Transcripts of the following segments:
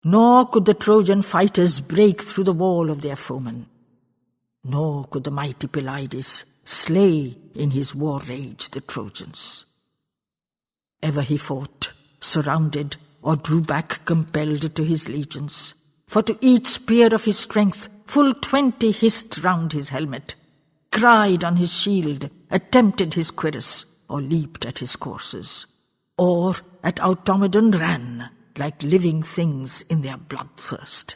Nor could the Trojan fighters break through the wall of their foemen. Nor could the mighty Pelides slay in his war rage the Trojans. Ever he fought, surrounded, or drew back compelled to his legions. For to each spear of his strength full 20 hissed round his helmet, cried on his shield, attempted his cuirass, or leaped at his coursers, or at Automedon ran, like living things in their bloodthirst.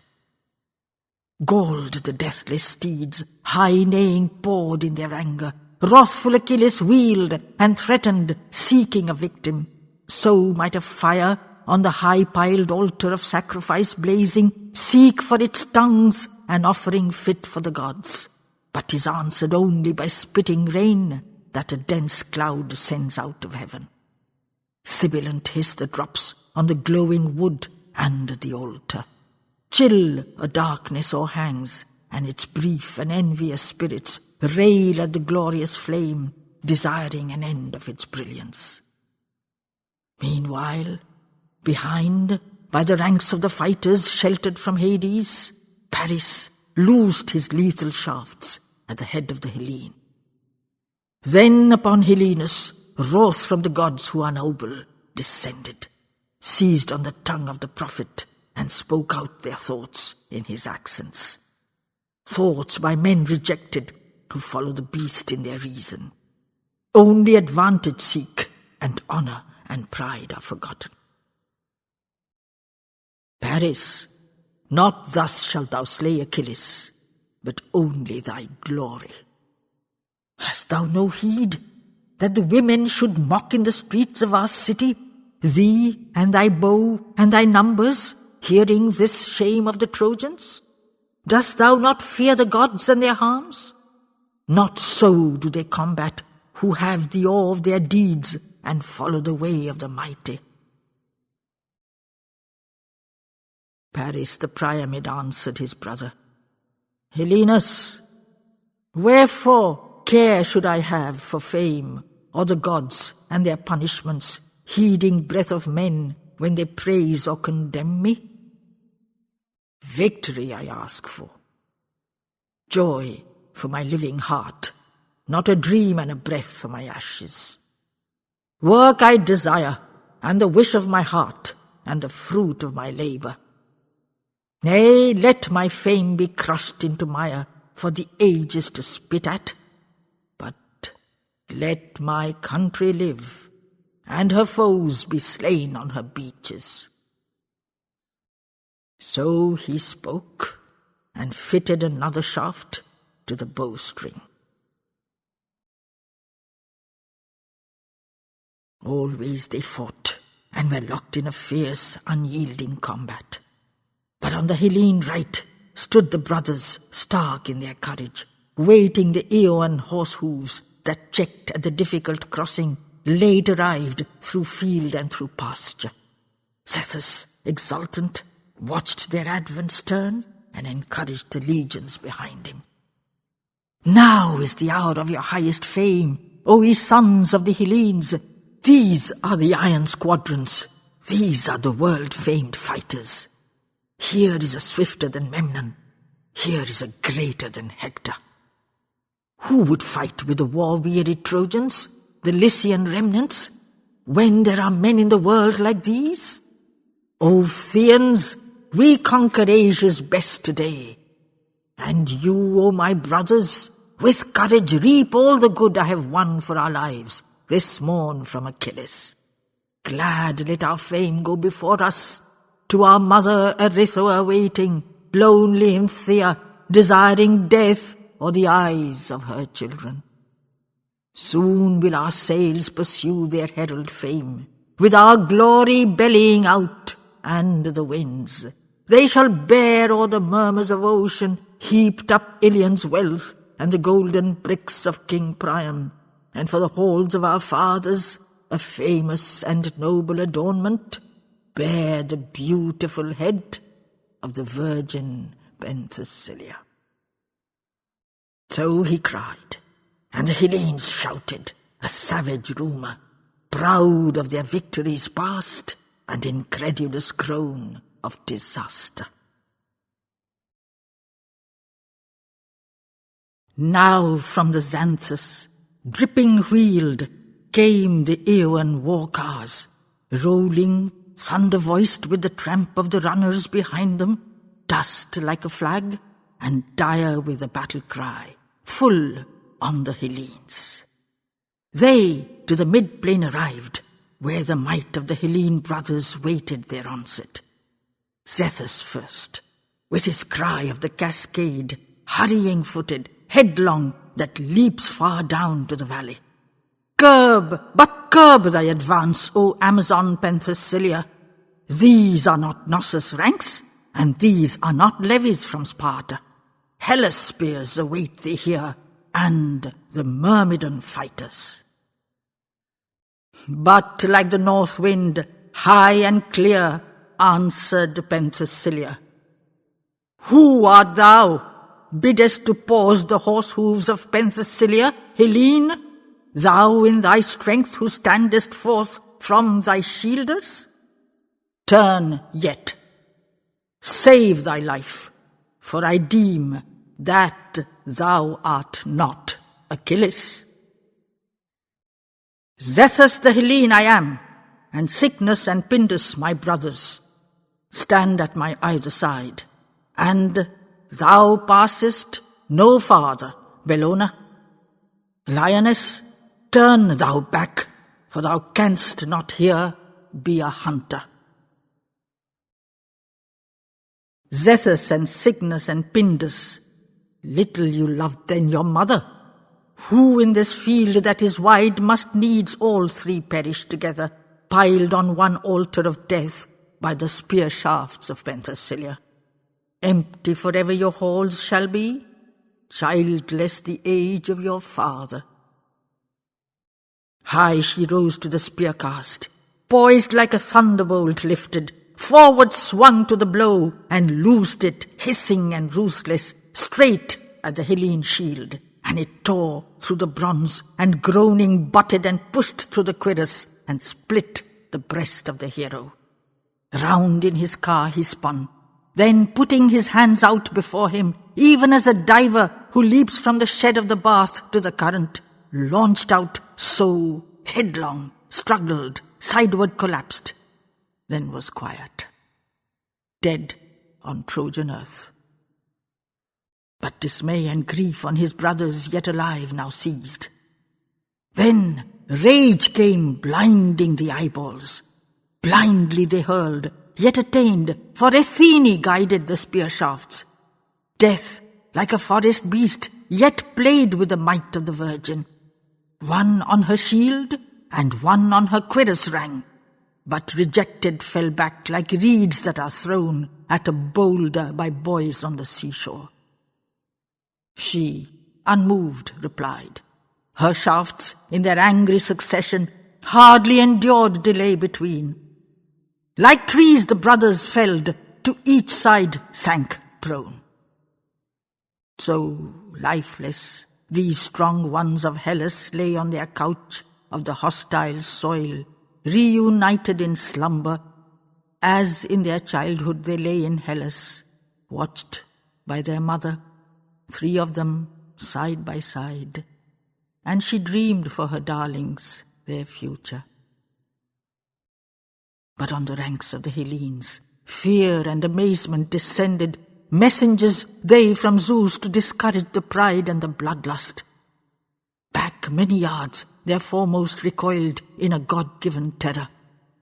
Galled the deathless steeds, high neighing poured in their anger. Wrathful Achilles wheeled and threatened, seeking a victim. So might a fire on the high-piled altar of sacrifice blazing seek for its tongues an offering fit for the gods. But 'tis answered only by spitting rain that a dense cloud sends out of heaven. Sibilant hiss the drops on the glowing wood and the altar. Chill a darkness o'erhangs, and its brief and envious spirits rail at the glorious flame, desiring an end of its brilliance. Meanwhile, behind, by the ranks of the fighters sheltered from Hades, Paris loosed his lethal shafts at the head of the Hellene. Then upon Helenus, wrath from the gods who are noble, descended, seized on the tongue of the prophet, and spoke out their thoughts in his accents. Thoughts by men rejected, who follow the beast in their reason. Only advantage seek, and honour and pride are forgotten. Paris, not thus shalt thou slay Achilles, but only thy glory. Hast thou no heed that the women should mock in the streets of our city, thee and thy bow and thy numbers, hearing this shame of the Trojans? Dost thou not fear the gods and their harms? Not so do they combat who have the awe of their deeds and follow the way of the mighty. Paris the Priamid answered his brother, Helenus, wherefore care should I have for fame or the gods and their punishments, heeding breath of men when they praise or condemn me? Victory I ask for, joy for my living heart, not a dream and a breath for my ashes. Work I desire, and the wish of my heart, and the fruit of my labour. Nay, let my fame be crushed into mire for the ages to spit at, but let my country live, and her foes be slain on her beaches. So he spoke, and fitted another shaft to the bowstring. Always they fought, and were locked in a fierce, unyielding combat. But on the Hellene right stood the brothers, stark in their courage, waiting the Ilion horse hooves that checked at the difficult crossing, late arrived through field and through pasture. Zethus, exultant, watched their advent turn, and encouraged the legions behind him. Now is the hour of your highest fame, O ye sons of the Hellenes. These are the iron squadrons. These are the world-famed fighters. Here is a swifter than Memnon. Here is a greater than Hector. Who would fight with the war-weary Trojans, the Lycian remnants, when there are men in the world like these? O Phaeans, we conquer Asia's best today. And you, O my brothers, with courage reap all the good I have won for our lives this morn from Achilles. Glad let our fame go before us, to our mother Erythra waiting, lonely in Thea, desiring death or the eyes of her children. Soon will our sails pursue their herald fame, with our glory bellying out, and the winds. They shall bear o'er the murmurs of ocean, heaped up Ilion's wealth, and the golden bricks of King Priam, and for the halls of our fathers, a famous and noble adornment, bear the beautiful head of the virgin Penthesilea. So he cried, and the Hellenes shouted, a savage rumour, proud of their victories past, and incredulous groan of disaster. Now from the Xanthus, dripping wheeled, came the Aeon war cars, rolling, thunder-voiced with the tramp of the runners behind them, dust like a flag, and dire with the battle cry, full on the Hellenes. They to the mid-plain arrived, where the might of the Hellene brothers waited their onset. Zethus first, with his cry of the cascade, hurrying-footed, headlong, that leaps far down to the valley. Curb, but curb thy advance, O Amazon Penthesilea. These are not Knossos ranks, and these are not levies from Sparta. Hellas spears await thee here, and the Myrmidon fighters. But like the north wind, high and clear, answered Penthesilea. Who art thou, biddest to pause the horse hooves of Penthesilea, Hellene? Thou in thy strength who standest forth from thy shielders? Turn yet, save thy life, for I deem that thou art not Achilles. Zethus the Hellene I am, and Cycnus and Pindus my brothers. Stand at my either side, and thou passest no farther, Bellona. Lioness, turn thou back, for thou canst not here be a hunter. Zethus and Cycnus and Pindus, little you loved then your mother, who in this field that is wide must needs all three perish together, piled on one altar of death by the spear shafts of Penthesilea. Empty forever your halls shall be, childless the age of your father. High she rose to the spear cast, poised like a thunderbolt lifted, forward swung to the blow, and loosed it, hissing and ruthless, straight at the Hellene shield, and it tore through the bronze, and groaning butted and pushed through the cuirass, and split the breast of the hero. Round in his car he spun, then putting his hands out before him, even as a diver who leaps from the shed of the bath to the current, launched out, so headlong, struggled, sideward collapsed, then was quiet, dead on Trojan earth. But dismay and grief on his brothers yet alive now seized. Then rage came blinding the eyeballs. Blindly they hurled, yet attained, for Athene guided the spear shafts. Death, like a forest beast, yet played with the might of the virgin. One on her shield, and one on her cuirass rang, but rejected fell back like reeds that are thrown at a boulder by boys on the seashore. She, unmoved, replied. Her shafts, in their angry succession, hardly endured delay between. Like trees the brothers felled, to each side sank prone. So, lifeless, these strong ones of Hellas lay on their couch of the hostile soil, reunited in slumber, as in their childhood they lay in Hellas, watched by their mother, three of them side by side, and she dreamed for her darlings their future. But on the ranks of the Hellenes, fear and amazement descended, messengers they from Zeus to discourage the pride and the bloodlust. Back many yards their foremost recoiled in a God-given terror,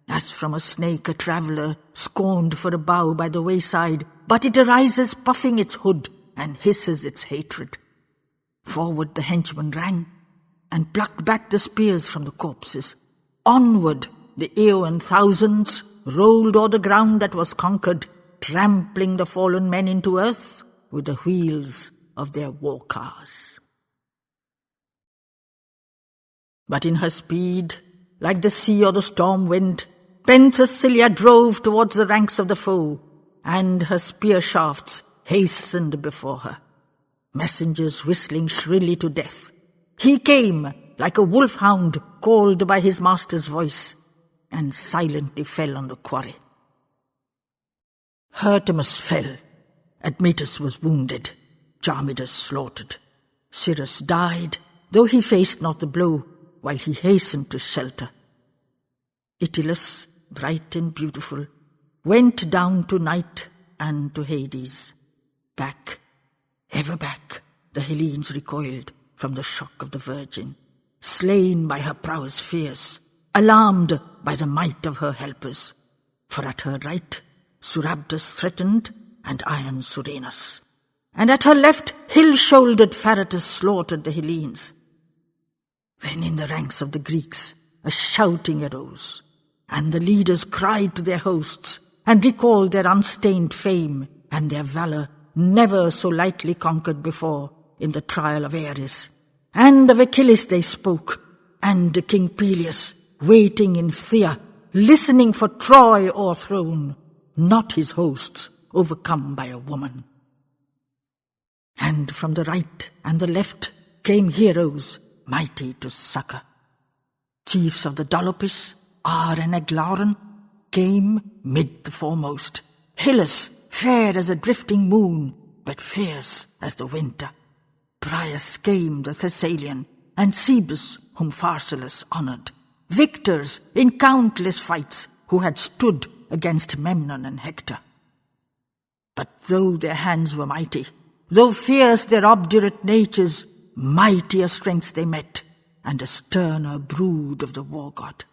as from a snake a traveller scorned for a bough by the wayside, but it arises puffing its hood and hisses its hatred. Forward the henchmen ran, and plucked back the spears from the corpses. Onward the Aeon thousands rolled o'er the ground that was conquered, trampling the fallen men into earth with the wheels of their war cars. But in her speed, like the sea or the storm wind, Penthesilea drove towards the ranks of the foe, and her spear shafts hastened before her, messengers whistling shrilly to death. He came like a wolf-hound called by his master's voice, and silently fell on the quarry. Hertimus fell. Admetus was wounded. Charmides slaughtered. Cyrus died, though he faced not the blow, while he hastened to shelter. Itylus, bright and beautiful, went down to night and to Hades. Back, ever back, the Hellenes recoiled from the shock of the Virgin, slain by her prowess fierce, alarmed by the might of her helpers. For at her right, Surabdas threatened, and iron Surenus. And at her left, hill-shouldered Pharetus slaughtered the Hellenes. Then in the ranks of the Greeks, a shouting arose, and the leaders cried to their hosts, and recalled their unstained fame and their valour never so lightly conquered before in the trial of Ares. And of Achilles they spoke, and King Peleus, waiting in fear, listening for Troy o'erthrown, not his hosts overcome by a woman. And from the right and the left came heroes mighty to succour. Chiefs of the Dolopis, Ar and Eglauron, came mid the foremost. Hylas, fair as a drifting moon, but fierce as the winter. Prius came the Thessalian, and Cebus, whom Pharsalus honoured. Victors in countless fights, who had stood against Memnon and Hector. But though their hands were mighty, though fierce their obdurate natures, mightier strengths they met, and a sterner brood of the war-god.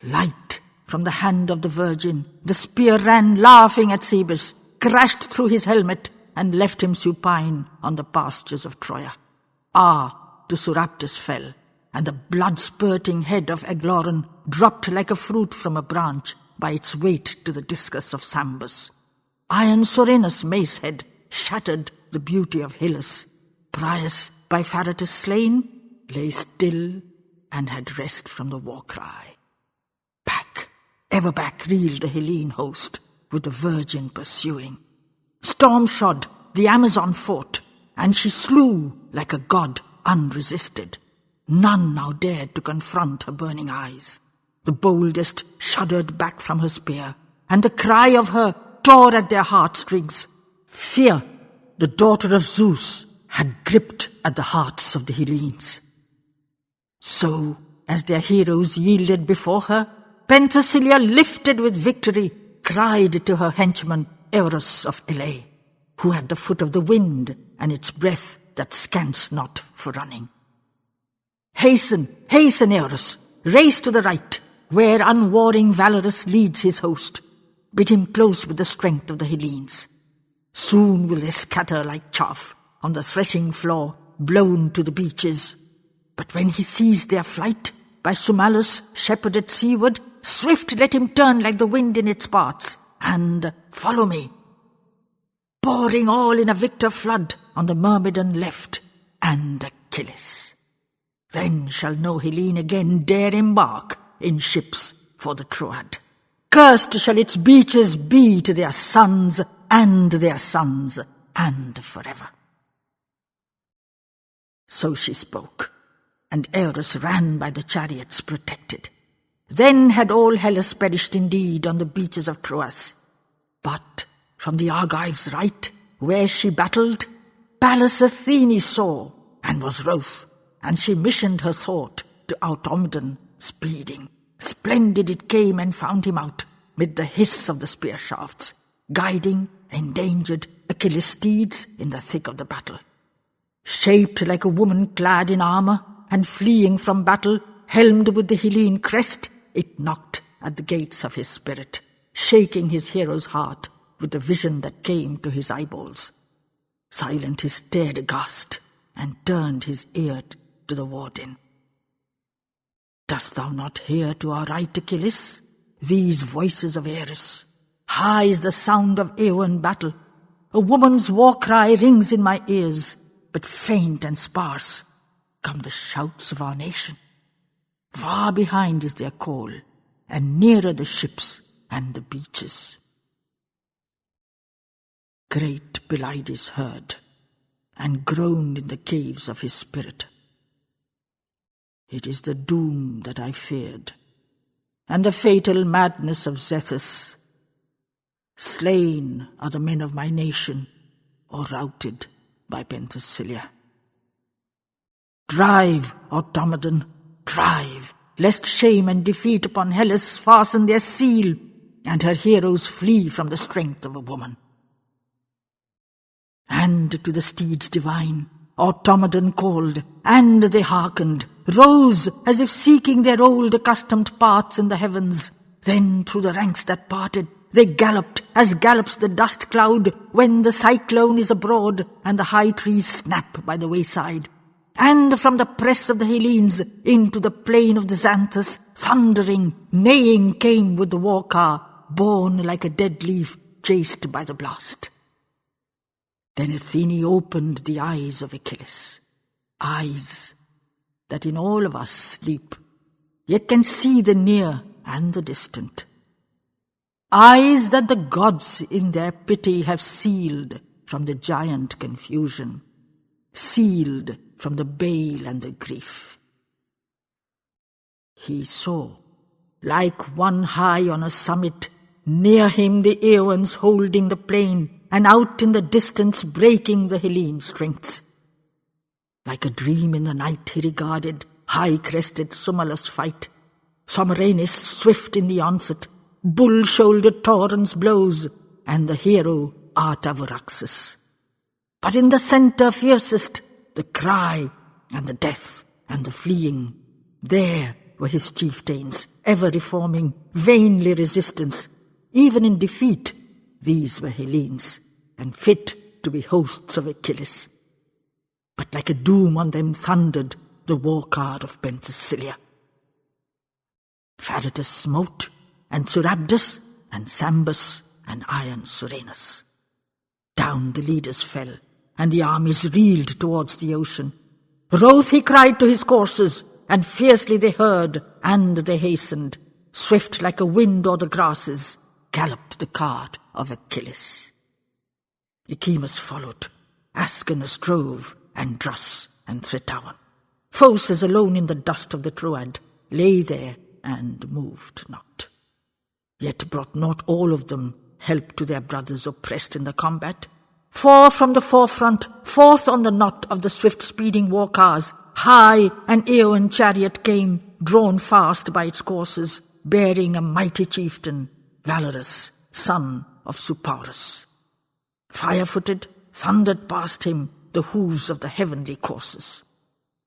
Light from the hand of the Virgin, the spear ran laughing at Cebus, crashed through his helmet, and left him supine on the pastures of Troia. To Suraptus fell, and the blood-spurting head of Eglauron dropped like a fruit from a branch by its weight to the discus of Sambus. Iron Sorenus' mace head shattered the beauty of Hylas. Prius, by Pharetus slain, lay still and had rest from the war cry. Back, ever back reeled the Hellene host, with the Virgin pursuing. Storm-shod the Amazon fought, and she slew like a god unresisted. None now dared to confront her burning eyes. The boldest shuddered back from her spear, and the cry of her tore at their heartstrings. Fear, the daughter of Zeus, had gripped at the hearts of the Hellenes. So, as their heroes yielded before her, Penthesilea, lifted with victory, cried to her henchman Eurus of Elaea, who had the foot of the wind and its breath that scants not for running. Hasten, hasten, Eurus, race to the right, where unwarring Valorous leads his host. Bid him close with the strength of the Hellenes. Soon will they scatter like chaff on the threshing floor, blown to the beaches. But when he sees their flight, by Sumalus shepherded seaward, swift let him turn like the wind in its paths, and follow me. Pouring all in a victor flood on the Myrmidon left, and Achilles. Then shall no Hellene again dare embark in ships for the Troad. Cursed shall its beaches be to their sons, and forever. So she spoke, and Eurus ran by the chariots protected. Then had all Hellas perished indeed on the beaches of Troas. But from the Argives' right, where she battled, Pallas Athene saw, and was wroth, and she missioned her thought to Automedon speeding. Splendid it came and found him out, mid the hiss of the spear shafts, guiding endangered Achilles' steeds in the thick of the battle. Shaped like a woman clad in armour, and fleeing from battle, helmed with the Hellene crest, it knocked at the gates of his spirit, shaking his hero's heart with the vision that came to his eyeballs. Silent he stared aghast, and turned his ear to the war-din. Dost thou not hear to our right, Achilles, these voices of Ares? High is the sound of Aeaean battle. A woman's war-cry rings in my ears, but faint and sparse come the shouts of our nation. Far behind is their call, and nearer the ships and the beaches. Great Pelides heard, and groaned in the caves of his spirit. It is the doom that I feared, and the fatal madness of Zethus. Slain are the men of my nation, or routed by Penthesilea. Drive, Automedon, drive, lest shame and defeat upon Hellas fasten their seal, and her heroes flee from the strength of a woman. And to the steeds divine, Automedon called, and they hearkened, rose as if seeking their old accustomed paths in the heavens. Then through the ranks that parted, they galloped as gallops the dust cloud when the cyclone is abroad and the high trees snap by the wayside. And from the press of the Hellenes into the plain of the Xanthus, thundering, neighing came with the war car, borne like a dead leaf chased by the blast. Then Athene opened the eyes of Achilles, eyes that in all of us sleep, yet can see the near and the distant. Eyes that the gods in their pity have sealed from the giant confusion, sealed from the bale and the grief. He saw, like one high on a summit, near him the Aeons holding the plain, and out in the distance breaking the Hellene strength. Like a dream in the night he regarded high-crested Sumala's fight, Somarenis swift in the onset, bull-shouldered Tauron's blows, and the hero Artaxerxes. But in the centre fiercest, the cry and the death and the fleeing. There were his chieftains, ever reforming, vainly resistance. Even in defeat, these were Hellenes, and fit to be hosts of Achilles. But like a doom on them thundered the war car of Penthesilea. Phaedratus smote, and Surabdus, and Sambus, and iron Surenus. Down the leaders fell, and the armies reeled towards the ocean. Wroth he cried to his coursers, and fiercely they heard, and they hastened. Swift like a wind o'er the grasses, galloped the cart of Achilles. Echemus followed, Ascanus drove, and Drus, and Thretaon. Phorcys alone in the dust of the Troad lay there and moved not. Yet brought not all of them help to their brothers oppressed in the combat. For from the forefront, forth on the knot of the swift-speeding war cars, high an Aeon chariot came, drawn fast by its coursers, bearing a mighty chieftain, Valorous, son of Supaurus. Fire-footed, thundered past him the hoofs of the heavenly coursers.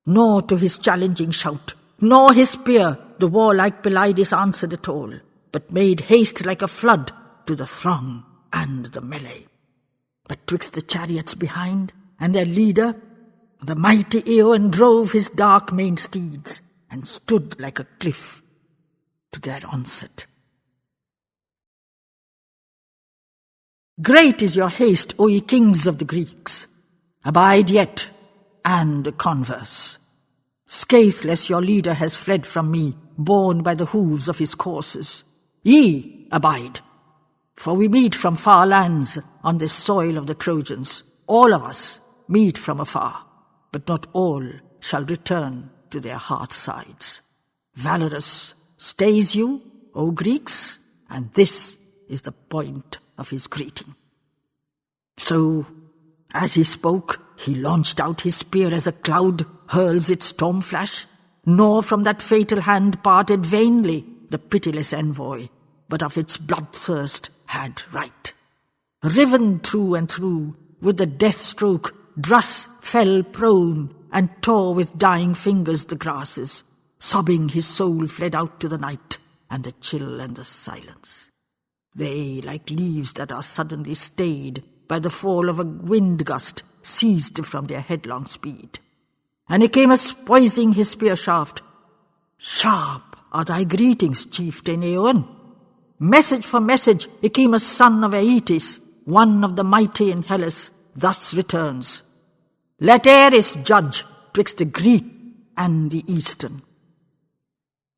Nor to his challenging shout, nor his spear, the warlike Pelides answered at all, but made haste like a flood to the throng and the melee. But twixt the chariots behind and their leader, the mighty Aeon drove his dark-maned steeds and stood like a cliff to their onset. Great is your haste, O ye kings of the Greeks. Abide yet, and converse. Scatheless your leader has fled from me, borne by the hoofs of his coursers. Ye abide, for we meet from far lands on this soil of the Trojans. All of us meet from afar, but not all shall return to their hearthsides. Valorous stays you, O Greeks, and this is the point of his greeting. So, as he spoke, he launched out his spear as a cloud hurls its storm flash, nor from that fatal hand parted vainly the pitiless envoy, but of its bloodthirst had right. Riven through and through with the death stroke, Drus fell prone and tore with dying fingers the grasses. Sobbing his soul fled out to the night and the chill and the silence. They, like leaves that are suddenly stayed by the fall of a wind gust, ceased from their headlong speed. And Echemus poising his spear shaft, "Sharp are thy greetings, chieftain Aeon. Message for message, Echemus son of Aeetes, one of the mighty in Hellas, thus returns. Let Ares judge twixt the Greek and the Eastern."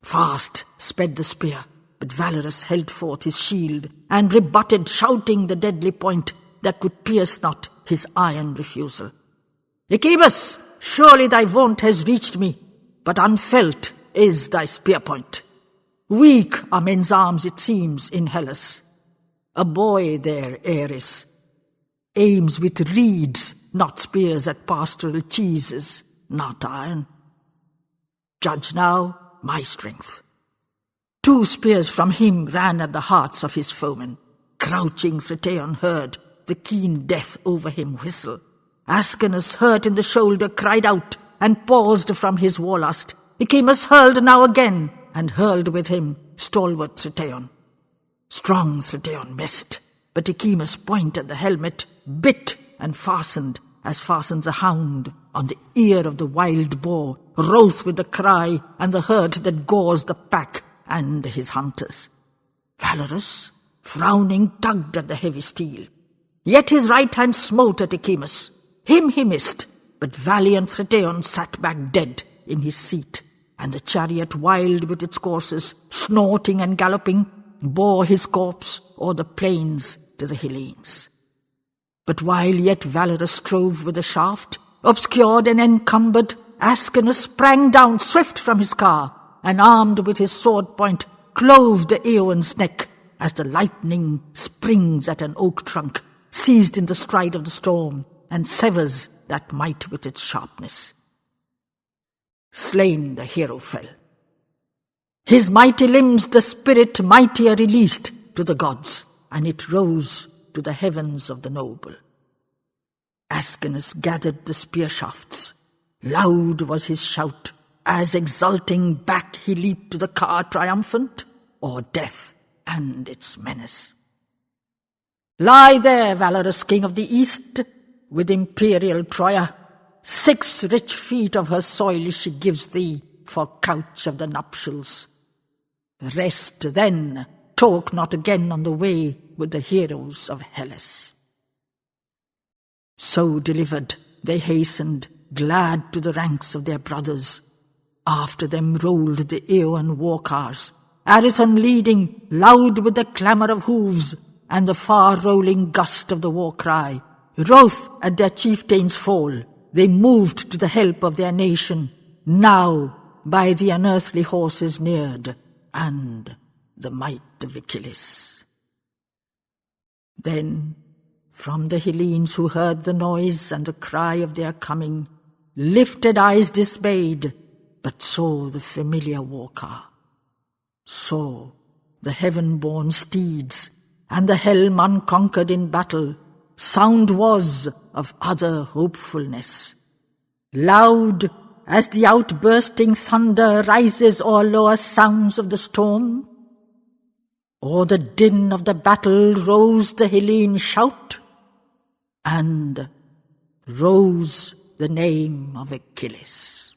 Fast sped the spear, but Valorous held forth his shield and rebutted, shouting the deadly point that could pierce not his iron refusal. "Echemus, surely thy vaunt has reached me, but unfelt is thy spear point. Weak are men's arms, it seems, in Hellas. A boy there, Ares, aims with reeds, not spears, at pastoral cheeses, not iron. Judge now my strength. 2 spears from him ran at the hearts of his foemen. Crouching Phraates heard the keen death over him whistle. Ascanius, hurt in the shoulder, cried out, and paused from his warlust. Echemus hurled now again, and hurled with him stalwart Phraates. Strong Phraates missed, but Echemus' point at the helmet bit and fastened, as fastens a hound on the ear of the wild boar, wroth with the cry and the hurt that gores the pack and his hunters. Valorous, frowning, tugged at the heavy steel. Yet his right hand smote at Echemus. Him he missed, but valiant Phraates sat back dead in his seat, and the chariot, wild with its coursers, snorting and galloping, bore his corpse o'er the plains to the Hellenes. But while yet valorous strove with the shaft, obscured and encumbered, Ascanius sprang down swift from his car, and armed with his sword point, clove the Aeon's neck, as the lightning springs at an oak trunk, seized in the stride of the storm, and severs that might with its sharpness. Slain the hero fell. His mighty limbs the spirit mightier released to the gods, and it rose to the heavens of the noble. Ascanius gathered the spear shafts. Loud was his shout, as exulting back he leaped to the car triumphant, o'er death and its menace. Lie there, valorous king of the east, with imperial Troia. 6 rich feet of her soil she gives thee for couch of the nuptials. Rest then, talk not again on the way with the heroes of Hellas. So delivered, they hastened, glad to the ranks of their brothers. After them rolled the Aeon war cars, Ariston leading, loud with the clamour of hooves, and the far-rolling gust of the war cry. Wroth at their chieftain's fall, they moved to the help of their nation, now by the unearthly horses neared, and the might of Achilles. Then, from the Hellenes who heard the noise and the cry of their coming, lifted eyes dismayed, but saw the familiar war car, saw the heaven-born steeds, and the helm unconquered in battle. Sound was of other hopefulness. Loud as the outbursting thunder rises o'er lower sounds of the storm, o'er the din of the battle rose the Hellene shout, and rose the name of Achilles.